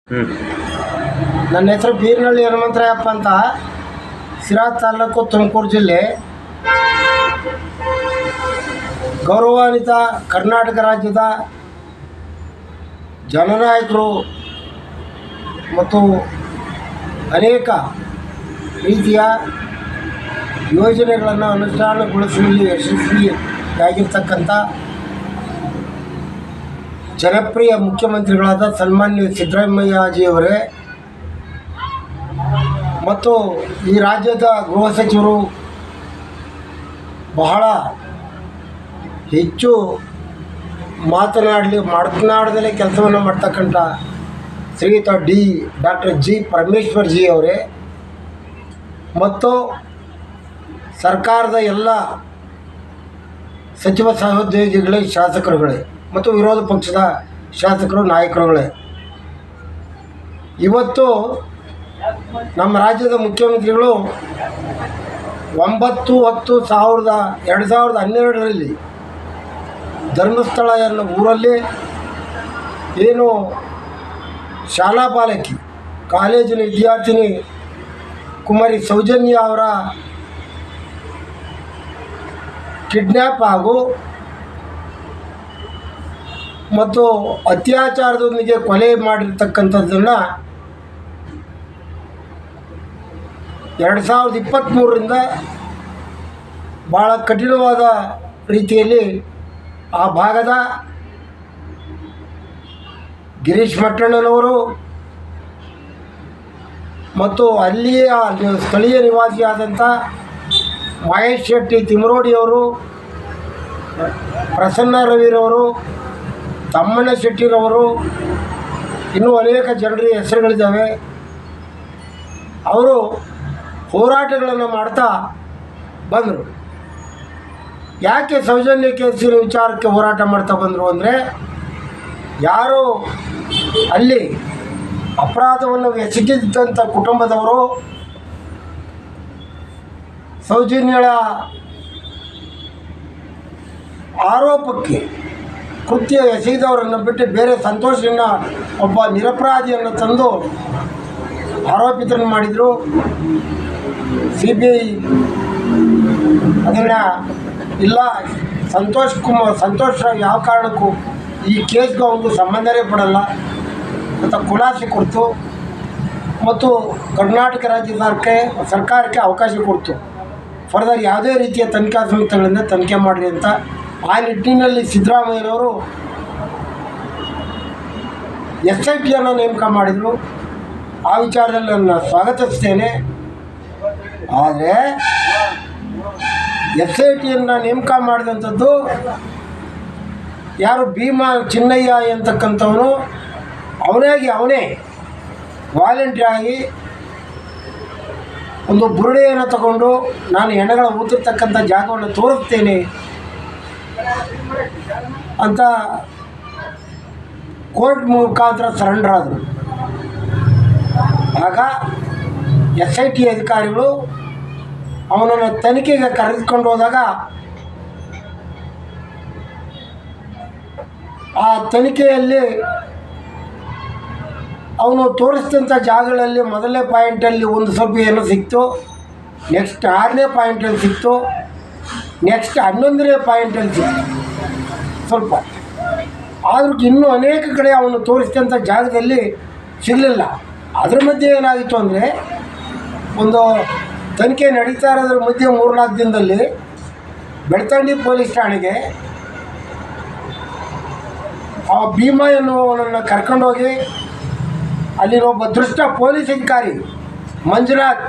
ನನ್ನ ಹೆಸರು ಬೀರ್ನಳ್ಳಿ ಹನುಮಂತರಾಯಪ್ಪ ಅಂತ, ಸಿರಾ ತಾಲೂಕು, ತುಮಕೂರು ಜಿಲ್ಲೆ. ಗೌರವಾನ್ವಿತ ಕರ್ನಾಟಕ ರಾಜ್ಯದ ಜನನಾಯಕರು ಮತ್ತು ಅನೇಕ ರೀತಿಯ ಯೋಜನೆಗಳನ್ನು ಅನುಷ್ಠಾನಗೊಳಿಸುವಲ್ಲಿ ಯಶಸ್ವಿಯಾಗಿರ್ತಕ್ಕಂಥ ಜನಪ್ರಿಯ ಮುಖ್ಯಮಂತ್ರಿಗಳಾದ ಸನ್ಮಾನ್ಯ ಸಿದ್ದರಾಮಯ್ಯಜಿಯವರೇ ಮತ್ತು ಈ ರಾಜ್ಯದ ಗೃಹ ಸಚಿವರು ಬಹಳ ಹೆಚ್ಚು ಮಾತನಾಡದಲ್ಲೇ ಕೆಲಸವನ್ನು ಮಾಡ್ತಕ್ಕಂಥ ಶ್ರೀಯುತ ಡಾಕ್ಟರ್ ಜಿ ಪರಮೇಶ್ವರ್ ಜಿ ಅವರೇ ಮತ್ತು ಸರ್ಕಾರದ ಎಲ್ಲ ಸಚಿವ ಸಹೋದ್ಯೋಗಿಗಳೇ, ಶಾಸಕರುಗಳೇ ಮತ್ತು ವಿರೋಧ ಪಕ್ಷದ ಶಾಸಕರು, ನಾಯಕರುಗಳೇ, ಇವತ್ತು ನಮ್ಮ ರಾಜ್ಯದ ಮುಖ್ಯಮಂತ್ರಿಗಳು 9/10/2012ರಲ್ಲಿ ಧರ್ಮಸ್ಥಳ ಎನ್ನುವ ಊರಲ್ಲಿ ಏನು ಶಾಲಾ ಬಾಲಕಿ, ಕಾಲೇಜಿನ ವಿದ್ಯಾರ್ಥಿನಿ ಕುಮಾರಿ ಸೌಜನ್ಯ ಅವರ ಕಿಡ್ನ್ಯಾಪ್ ಮತ್ತು ಅತ್ಯಾಚಾರದೊಂದಿಗೆ ಕೊಲೆ ಮಾಡಿರ್ತಕ್ಕಂಥದ್ದನ್ನು 2023ರಿಂದ ಭಾಳ ಕಠಿಣವಾದ ರೀತಿಯಲ್ಲಿ ಆ ಭಾಗದ ಗಿರೀಶ್ ಮಟ್ಟಣ್ಣನವರು ಮತ್ತು ಅಲ್ಲಿಯ ಸ್ಥಳೀಯ ನಿವಾಸಿಯಾದಂಥ ಮಹೇಶ್ ಶೆಟ್ಟಿ ತಿಮರೋಡಿಯವರು, ಪ್ರಸನ್ನ ರವಿರವರು, ತಮ್ಮಣ್ಣ ಶೆಟ್ಟಿರವರು, ಇನ್ನೂ ಅನೇಕ ಜನರ ಹೆಸರುಗಳಿದ್ದಾವೆ. ಅವರು ಹೋರಾಟಗಳನ್ನು ಮಾಡ್ತಾ ಬಂದರು. ಯಾಕೆ ಸೌಜನ್ಯ ಕೇಸಿನ ವಿಚಾರಕ್ಕೆ ಹೋರಾಟ ಮಾಡ್ತಾ ಬಂದರು ಅಂದರೆ, ಯಾರು ಅಲ್ಲಿ ಅಪರಾಧವನ್ನು ಎಸಗಿದ್ದಂಥ ಕುಟುಂಬದವರು ಸೌಜನ್ಯಳ ಆರೋಪಕ್ಕೆ ಕೃತ್ಯ ಎಸಗಿದವರನ್ನು ಬಿಟ್ಟು ಬೇರೆ ಸಂತೋಷನ ಒಬ್ಬ ನಿರಪರಾಧಿಯನ್ನು ತಂದು ಆರೋಪಿತರನ್ನು ಮಾಡಿದರು. CBI ಅದನ್ನು ಇಲ್ಲ, ಸಂತೋಷ್ ಯಾವ ಕಾರಣಕ್ಕೂ ಈ ಕೇಸ್ಗೆ ಒಂದು ಸಂಬಂಧನೇ ಪಡಲ್ಲ ಅಂತ ಖುಲಾಸೆ ಕೊಡ್ತು ಮತ್ತು ಕರ್ನಾಟಕ ರಾಜ್ಯ ಸರ್ಕಾರಕ್ಕೆ ಅವಕಾಶ ಕೊಡ್ತು. ಫರ್ದರ್ ಯಾವುದೇ ರೀತಿಯ ತನಿಖಾ ಸಂಸ್ಥೆಗಳಿಂದ ತನಿಖೆ ಮಾಡಿರಿ ಅಂತ. ಆ ನಿಟ್ಟಿನಲ್ಲಿ ಸಿದ್ದರಾಮಯ್ಯನವರು SITಯನ್ನು ನೇಮಕ ಮಾಡಿದರು. ಆ ವಿಚಾರದಲ್ಲಿ ನಾನು ಸ್ವಾಗತಿಸ್ತೇನೆ. ಆದರೆ SITಯನ್ನು ನೇಮಕ ಮಾಡಿದಂಥದ್ದು ಯಾರು ಭೀಮಾ ಚಿನ್ನಯ್ಯ ಅಂತಕ್ಕಂಥವನು ಅವನೇ ವಾಲಂಟ್ರಿಯಾಗಿ ಒಂದು ಬುರುಡೆಯನ್ನು ತಗೊಂಡು ನಾನು ಹೆಣಗಳ ಊತಿರ್ತಕ್ಕಂಥ ಜಾಗವನ್ನು ತೋರಿಸ್ತೇನೆ ಅಂತ ಕೋರ್ಟ್ ಮುಖಾಂತರ ಸರೆಂಡರ್ ಆದರು. ಆಗ SIT ಅಧಿಕಾರಿಗಳು ಅವನನ್ನು ತನಿಖೆಗೆ ಕರೆದುಕೊಂಡು ಹೋದಾಗ ಆ ತನಿಖೆಯಲ್ಲಿ ಅವನು ತೋರಿಸಿದಂಥ ಜಾಗಗಳಲ್ಲಿ ಮೊದಲನೇ ಪಾಯಿಂಟಲ್ಲಿ ಒಂದು ಸ್ವಲ್ಪ ಏನೋ ಸಿಕ್ತು, ನೆಕ್ಸ್ಟ್ 6ನೇ ಪಾಯಿಂಟಲ್ಲಿ ಸಿಕ್ತು, ನೆಕ್ಸ್ಟ್ 11ನೇ ಪಾಯಿಂಟಲ್ಲಿ ಸಿಕ್ತು ಸ್ವಲ್ಪ. ಆದರೂ ಇನ್ನೂ ಅನೇಕ ಕಡೆ ಅವನು ತೋರಿಸಿದಂಥ ಜಾಗದಲ್ಲಿ ಸಿಗಲಿಲ್ಲ. ಅದ್ರ ಮಧ್ಯೆ ಏನಾಗಿತ್ತು ಅಂದರೆ, ಒಂದು ತನಿಖೆ ನಡೀತಾ ಇರೋದ್ರ ಮಧ್ಯೆ 3-4 ದಿನದಲ್ಲಿ ಬೆಳ್ತಂಡಿ ಪೊಲೀಸ್ ಠಾಣೆಗೆ ಆ ಭೀಮಾ ಎನ್ನುವನನ್ನು ಕರ್ಕೊಂಡೋಗಿ ಅಲ್ಲಿನ ಒಬ್ಬ ದೃಷ್ಟ ಪೊಲೀಸ್ ಅಧಿಕಾರಿ ಮಂಜುನಾಥ್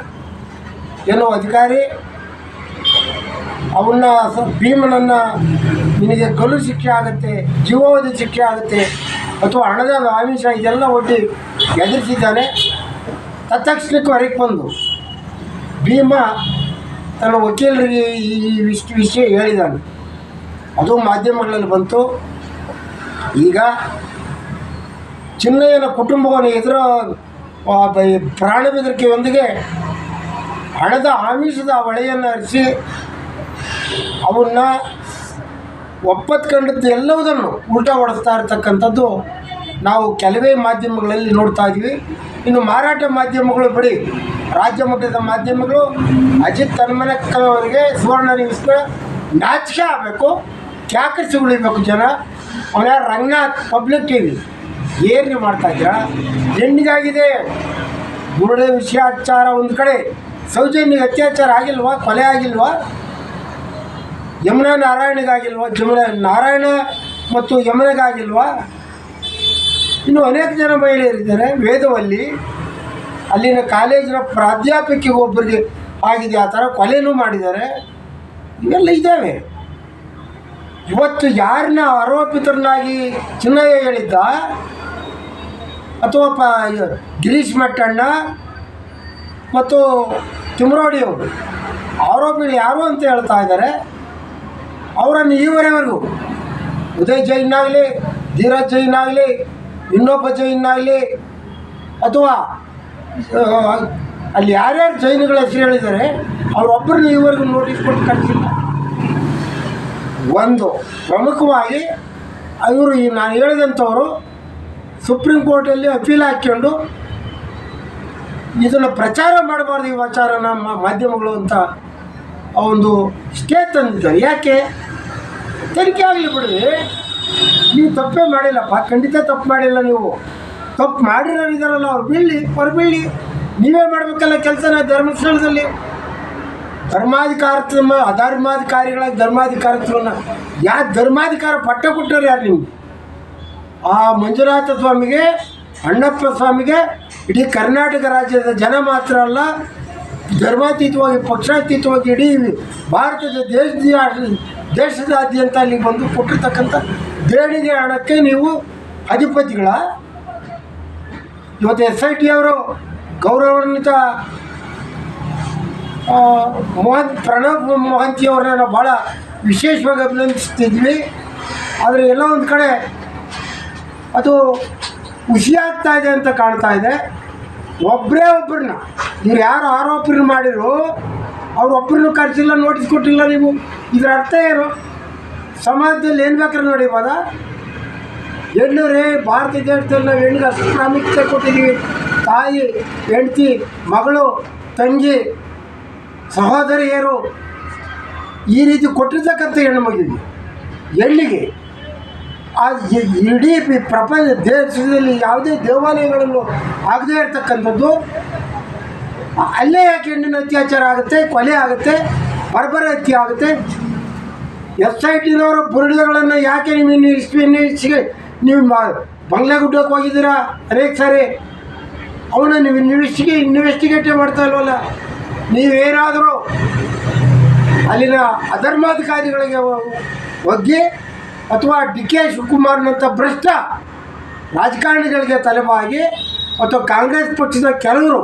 ಎನ್ನುವ ಅಧಿಕಾರಿ ಅವನ್ನ ಭೀಮನನ್ನು ನಿನಗೆ ಗಲ್ಲು ಶಿಕ್ಷೆ ಆಗುತ್ತೆ, ಜೀವಾವಧಿ ಶಿಕ್ಷೆ ಆಗುತ್ತೆ ಅಥವಾ ಹಣದ ಆಮಿಷ ಇದೆಲ್ಲ ಒಡ್ಡಿ ಎದುರಿಸಿದ್ದಾನೆ. ತತ್ಕ್ಷಣಕ್ಕೆ ಹೊರಗೆ ಬಂದು ಭೀಮಾ ತನ್ನ ವಕೀಲರಿಗೆ ಈ ವಿಷಯ ಹೇಳಿದ್ದಾನೆ. ಅದು ಮಾಧ್ಯಮಗಳಲ್ಲಿ ಬಂತು. ಈಗ ಚಿನ್ನಯ್ಯನ ಕುಟುಂಬವನ್ನು ಪ್ರಾಣ ಬೆದರಿಕೆಯೊಂದಿಗೆ ಹಣದ ಆಮಿಷದ ಹೊಳೆಯನ್ನು ಹರಿಸಿ ಅವನ್ನ ಒಪ್ಪತ್ಕಂಡದ್ದು ಎಲ್ಲವುದನ್ನು ಉಲ್ಟಾ ಹೊಡೆಸ್ತಾ ಇರ್ತಕ್ಕಂಥದ್ದು ನಾವು ಕೆಲವೇ ಮಾಧ್ಯಮಗಳಲ್ಲಿ ನೋಡ್ತಾ ಇದ್ವಿ. ಇನ್ನು ಮಾರಾಟ ಮಾಧ್ಯಮಗಳು ಬಿಡಿ, ರಾಜ್ಯ ಮಟ್ಟದ ಮಾಧ್ಯಮಗಳು ಅಜಿತ್ ಹನುಮನಕ್ಕವರಿಗೆ ಸುವರ್ಣ ನ್ಯೂಸ್ನ ನಾಚಿಕೆ ಆಗಬೇಕು, ಕ್ಯಾಕರಿಸಿ ಉಳಿಬೇಕು ಜನ. ಅವನ ರಂಗನಾಥ್ ಪಬ್ಲಿಕ್ ಟಿವಿ ಏನು ಮಾಡ್ತಾ ಇದ್ದೀರಾ? ಹೆಣ್ಣಿಗಾಗಿದೆ ಗುರುಡೆ ವಿಷಯಾಚಾರ ಒಂದು ಕಡೆ, ಸೌಜನ್ಯ ಅತ್ಯಾಚಾರ ಆಗಿಲ್ವಾ? ಕೊಲೆ ಆಗಿಲ್ವಾ? ಯಮುನಾ ನಾರಾಯಣಗಾಗಿಲ್ವಾ? ನಾರಾಯಣ ಮತ್ತು ಯಮುನಗಾಗಿಲ್ವಾ? ಇನ್ನು ಅನೇಕ ಜನ ಮಹಿಳೆಯರಿದ್ದಾರೆ. ವೇದವಲ್ಲಿ ಅಲ್ಲಿನ ಕಾಲೇಜಿನ ಪ್ರಾಧ್ಯಾಪಕಿಗೆ ಒಬ್ಬರಿಗೆ ಆಗಿದೆ, ಆ ಥರ ಕೊಲೆನೂ ಮಾಡಿದ್ದಾರೆ. ಇವೆಲ್ಲ ಇದ್ದಾವೆ. ಇವತ್ತು ಯಾರನ್ನ ಆರೋಪಿತರನ್ನಾಗಿ ಚಿನ್ನಯ್ಯ ಹೇಳಿದ್ದ ಅಥವಾ ಗಿರೀಶ್ ಮಟ್ಟಣ್ಣ ಮತ್ತು ತಿಮ್ರೋಡಿಯವರು ಆರೋಪಿಗಳು ಯಾರು ಅಂತ ಹೇಳ್ತಾ ಇದ್ದಾರೆ. ಅವರನ್ನು ಈವರೆವರೆಗೂ ಉದಯ್ ಜೈನ್ ಆಗಲಿ, ಧೀರಜ್ ಜೈನ್ ಆಗಲಿ, ಇನ್ನೊಬ್ಬ ಜೈನ್ ಆಗಲಿ, ಅಥವಾ ಅಲ್ಲಿ ಯಾರ್ಯಾರು ಜೈನುಗಳ ಹೆಸರು ಹೇಳಿದ್ದಾರೆ ಅವರೊಬ್ಬರನ್ನ ಈವರೆಗೂ ನೋಟಿಸ್ ಕೊಟ್ಟು ಕಳಿಸಿಲ್ಲ. ಒಂದು ಪ್ರಮುಖವಾಗಿ ಇವರು ನಾನು ಹೇಳಿದಂಥವರು ಸುಪ್ರೀಂ ಕೋರ್ಟಲ್ಲಿ ಅಪೀಲ್ ಹಾಕ್ಕೊಂಡು ಇದನ್ನು ಪ್ರಚಾರ ಮಾಡಬಾರ್ದು ಈ ವಿಚಾರನ ಮಾಧ್ಯಮಗಳು ಅಂತ ಒಂದು ಸ್ಟೇ ತಂದಿದ್ದಾರೆ. ಯಾಕೆ? ತನಿಖೆ ಆಗಲಿ ಬಿಡಿ, ನೀವು ತಪ್ಪೇ ಮಾಡಿಲ್ಲಪ್ಪ, ಖಂಡಿತ ತಪ್ಪು ಮಾಡಿಲ್ಲ. ನೀವು ತಪ್ಪು ಮಾಡಿರೋರಿದ್ದಾರಲ್ಲ ಅವ್ರು ಬೀಳಲಿ, ಹೊರಬೀಳಲಿ. ನೀವೇ ಮಾಡಬೇಕಲ್ಲ ಕೆಲಸನ ಧರ್ಮಸ್ಥಳದಲ್ಲಿ. ಅಧರ್ಮಾಧಿಕಾರಿಗಳಾಗಿ ಧರ್ಮಾಧಿಕಾರತ್ವವನ್ನು ಧರ್ಮಾಧಿಕಾರ ಪಟ್ಟ ಕೊಟ್ಟರು ಯಾರು ನಿಮಗೆ? ಆ ಮಂಜುನಾಥ ಸ್ವಾಮಿಗೆ, ಅಣ್ಣಪ್ಪ ಸ್ವಾಮಿಗೆ ಇಡೀ ಕರ್ನಾಟಕ ರಾಜ್ಯದ ಜನ ಮಾತ್ರ ಅಲ್ಲ, ಧರ್ಮಾತೀತವಾಗಿ ಪಕ್ಷಾತೀತವಾಗಿ ಇಡೀ ಭಾರತದ ದೇಶದಾದ್ಯಂತ ಅಲ್ಲಿ ಬಂದು ಕೊಟ್ಟಿರ್ತಕ್ಕಂಥ ದೇಣಿಗೆ ಹಣಕ್ಕೆ ನೀವು ಅಧಿಪತಿಗಳ. ಇವತ್ತು SIT ಅವರು ಗೌರವಾನ್ವಿತ ಪ್ರಣಬ್ ಮೊಹಂತಿಯವ್ರನ್ನ ನಾವು ಭಾಳ ವಿಶೇಷವಾಗಿ ಅಭಿನಂದಿಸ್ತಿದ್ವಿ. ಆದರೆ ಎಲ್ಲ ಒಂದು ಕಡೆ ಅದು ಖುಷಿಯಾಗ್ತಾ ಇದೆ ಅಂತ ಕಾಣ್ತಾ ಇದೆ. ಒಬ್ಬರನ್ನ ಇವ್ರು ಯಾರು ಆರೋಪನ ಮಾಡಿದ್ರು ಅವ್ರೊಬ್ಬರನ್ನು ಕರೆಸಿಲ್ಲ, ನೋಟಿಸ್ ಕೊಟ್ಟಿಲ್ಲ. ನೀವು ಇದರ ಅರ್ಥ ಏನು? ಸಮಾಜದಲ್ಲಿ ಏನು ಬೇಕಾದ್ರೆ ನೋಡಿಬೋದ? ಹೆಣ್ಣುರೇ, ಭಾರತ ದೇಶದಲ್ಲಿ ನಾವು ಹೆಣ್ಣಿಗೆ ಅಷ್ಟು ಪ್ರಾಮುಖ್ಯತೆ ಕೊಟ್ಟಿದ್ದೀವಿ. ತಾಯಿ, ಹೆಂಡತಿ, ಮಗಳು, ತಂಗಿ, ಸಹೋದರಿಯರು ಈ ರೀತಿ ಕೊಟ್ಟಿರ್ತಕ್ಕಂಥ ಹೆಣ್ಣಿಗೆ ಇಡೀ ಪ್ರಪಂಚ ದೇಶದಲ್ಲಿ ಯಾವುದೇ ದೇವಾಲಯಗಳನ್ನು ಆಗದೇ ಇರತಕ್ಕಂಥದ್ದು, ಅಲ್ಲೇ ಯಾಕೆ ಹೆಣ್ಣಿನ ಅತ್ಯಾಚಾರ ಆಗುತ್ತೆ, ಕೊಲೆ ಆಗುತ್ತೆ, ಬರ್ಬರ ಹತ್ಯೆ ಆಗುತ್ತೆ? SITನವರು ಬುರುಡೆಗಳನ್ನು ಯಾಕೆ ನೀವು ನೀವು ಬಂಗ್ಲಾಗುಡ್ಡಕ್ಕೆ ಹೋಗಿದ್ದೀರಾ ಅನೇಕ ಸಾರಿ? ಅವನ್ನ ನೀವು ಇನ್ವೆಸ್ಟಿಗೇಟೇ ಮಾಡ್ತಾ ಇಲ್ವಲ್ಲ. ನೀವೇನಾದರೂ ಅಲ್ಲಿನ ಅಧರ್ಮಾಧಿಕಾರಿಗಳಿಗೆ ಒಗ್ಗಿ ಅಥವಾ DK ಶಿವಕುಮಾರ್ನಂಥ ಭ್ರಷ್ಟ ರಾಜಕಾರಣಿಗಳಿಗೆ ತಲೆಬಾಗಿ, ಮತ್ತು ಕಾಂಗ್ರೆಸ್ ಪಕ್ಷದ ಕೆಲವರು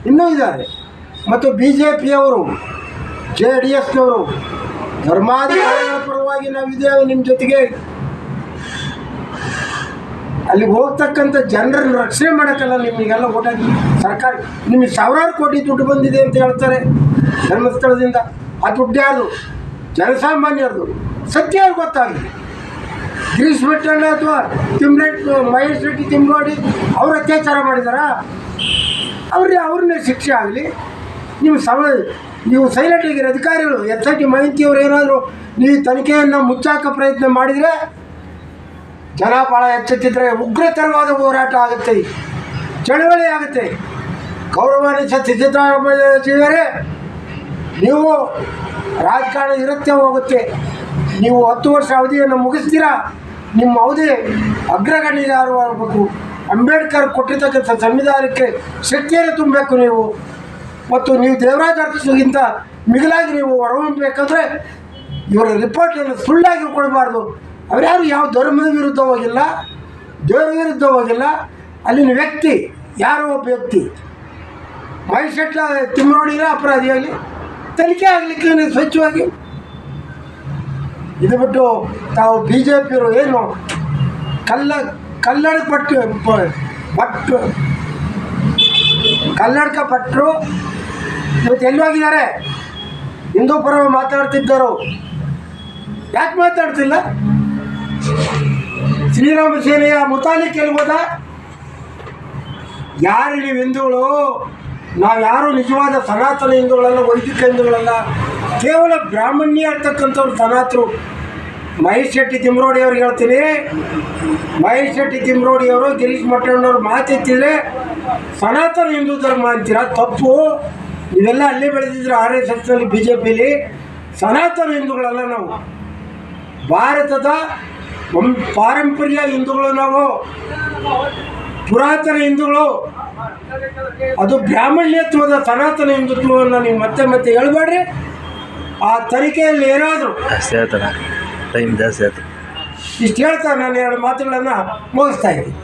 ಇನ್ನೂ ಇದ್ದಾರೆ, ಮತ್ತು BJPಯವರು, JDSನವರು, ಧರ್ಮಾಧಿಕಾರಿಗಳ ಪರವಾಗಿ ನಾವಿದ್ದೇವೆ ನಿಮ್ಮ ಜೊತೆಗೆ. ಅಲ್ಲಿಗೆ ಹೋಗ್ತಕ್ಕಂಥ ಜನರನ್ನು ರಕ್ಷಣೆ ಮಾಡೋಕ್ಕಲ್ಲ ನಿಮಗೆಲ್ಲ ಓಟ್ ಹಾಕಿ ಸರ್ಕಾರ ನಿಮಗೆ ಸಾವಿರಾರು ಕೋಟಿ ದುಡ್ಡು ಬಂದಿದೆ ಅಂತ ಹೇಳ್ತಾರೆ ಧರ್ಮಸ್ಥಳದಿಂದ. ಆ ದುಡ್ಡು ಯಾರು? ಜನಸಾಮಾನ್ಯರದು. ಸತ್ಯ ಯಾರು ಗೊತ್ತಾಗಲಿ. ಗಿರೀಶ್ ಮಟ್ಟಣ್ಣ ಅಥವಾ ಮಹೇಶ್ ರೆಡ್ಡಿ ತಿಮ್ರೋಡಿ ಅವ್ರು ಅತ್ಯಾಚಾರ ಮಾಡಿದಾರಾ? ಅವ್ರನ್ನೇ ಶಿಕ್ಷೆ ಆಗಲಿ. ನೀವು ಸೈಲೆಂಟ್ ಆಗಿರೋ ಅಧಿಕಾರಿಗಳು, SIT ಮಾಹಿತಿಯವರು ಏನಾದರೂ ನೀವು ತನಿಖೆಯನ್ನು ಮುಚ್ಚಾಕ ಪ್ರಯತ್ನ ಮಾಡಿದರೆ ಜನ ಭಾಳ ಎಚ್ಚೆತ್ತಿದ್ರೆ ಉಗ್ರತರವಾದ ಹೋರಾಟ ಆಗುತ್ತೆ, ಚಳವಳಿ ಆಗುತ್ತೆ. ಗೌರವಾನ್ವಿತ ಸಿದ್ದರಾಮಯ್ಯರೇ, ನೀವು ರಾಜಕಾರಣ ಇರುತ್ತೆ ಹೋಗುತ್ತೆ. ನೀವು 10 ವರ್ಷ ಅವಧಿಯನ್ನು ಮುಗಿಸ್ತೀರಾ, ನಿಮ್ಮ ಅವಧಿ ಅಗ್ರಗಣ್ಯರು ಆಗಬೇಕು. ಅಂಬೇಡ್ಕರ್ ಕೊಟ್ಟಿರ್ತಕ್ಕಂಥ ಸಂವಿಧಾನಕ್ಕೆ ಶಕ್ತಿಯನ್ನು ತುಂಬಬೇಕು ನೀವು. ಮತ್ತು ನೀವು ದೇವರಾಜ ಅರಸುಗಿಂತ ಮಿಗಿಲಾಗಿ ನೀವು ಹೊರಹೊಮ್ಮಬೇಕಂದ್ರೆ ಇವರ ರಿಪೋರ್ಟನ್ನು ಸುಳ್ಳಾಗಿ ಕೊಡಬಾರ್ದು. ಅವರ್ಯಾರು ಯಾವ ಧರ್ಮದ ವಿರುದ್ಧ ಹೋಗಿಲ್ಲ, ದೇವರ ವಿರುದ್ಧ ಹೋಗಿಲ್ಲ. ಅಲ್ಲಿನ ವ್ಯಕ್ತಿ ಯಾರೋ ಒಬ್ಬ ವ್ಯಕ್ತಿ ಮೈಸೆಟ್ಲ ತಿಮ್ಮರೋಡಿನ ಅಪರಾಧಿಯಾಗಲಿ ತನಿಖೆ ಆಗಲಿಕ್ಕೆ ಸ್ವಚ್ಛವಾಗಿ. ಇದು ಬಿಟ್ಟು ತಾವು BJPಯವರು ಏನು ಕಲ್ಲಡ್ಕ ಭಟ್ರು ಇವತ್ತು ಎಲ್ಲಿ ಹೋಗಿದ್ದಾರೆ? ಹಿಂದೂ ಪರ ಮಾತಾಡ್ತಿದ್ದರು, ಯಾಕೆ ಮಾತಾಡ್ತಿಲ್ಲ? ಶ್ರೀರಾಮ ಸೇನೆಯ ಮುತಾಲಿಕ್ ಎಲ್ಲಿ ಹೋದ? ಯಾರು ನೀವು ಹಿಂದೂಗಳು? ನಾವು ಯಾರು ನಿಜವಾದ ಸನಾತನ ಹಿಂದೂಗಳಲ್ಲ, ವೈದಿಕ ಹಿಂದೂಗಳಲ್ಲ, ಕೇವಲ ಬ್ರಾಹ್ಮಣ್ಯ ಅಂತಕ್ಕಂಥವ್ರು ಸನಾತರು. ಮಹೇಶ್ ಶೆಟ್ಟಿ ತಿಮ್ರೋಡಿ ಅವ್ರಿಗೆ ಹೇಳ್ತೀನಿ, ಮಹೇಶ್ ಶೆಟ್ಟಿ ತಿಮ್ರೋಡಿ ಅವರು ಗಿರೀಶ್ ಮಟ್ಟಣ್ಣವ್ರು ಮಾತೆತ್ತಿದ್ರೆ ಸನಾತನ ಹಿಂದೂ ಧರ್ಮ ಅಂತೀರ, ತಪ್ಪು. ನೀವೆಲ್ಲ ಅಲ್ಲೇ ಬೆಳೆದಿದ್ರು RSSನಲ್ಲಿ, BJPಲಿ. ಸನಾತನ ಹಿಂದೂಗಳಲ್ಲ ನಾವು, ಭಾರತದ ಪಾರಂಪರ್ಯ ಹಿಂದೂಗಳು, ನಾವು ಪುರಾತನ ಹಿಂದೂಗಳು. ಅದು ಬ್ರಾಹ್ಮಣ್ಯತ್ವದ ಸನಾತನ ಹಿಂದುತ್ವವನ್ನು ನೀವು ಮತ್ತೆ ಮತ್ತೆ ಹೇಳ್ಬೇಡ್ರಿ. ಆ ತನಿಖೆಯಲ್ಲಿ ಏನಾದರೂ ಜಾಸ್ತಿ ಆಯ್ತಲ್ಲ, ಟೈಮ್ ಜಾಸ್ತಿ ಆಯ್ತು. ಇಷ್ಟು ಹೇಳ್ತಾ ನಾನು 2 ಮಾತುಗಳನ್ನು ಮುಗಿಸ್ತಾ ಇದ್ದೀನಿ.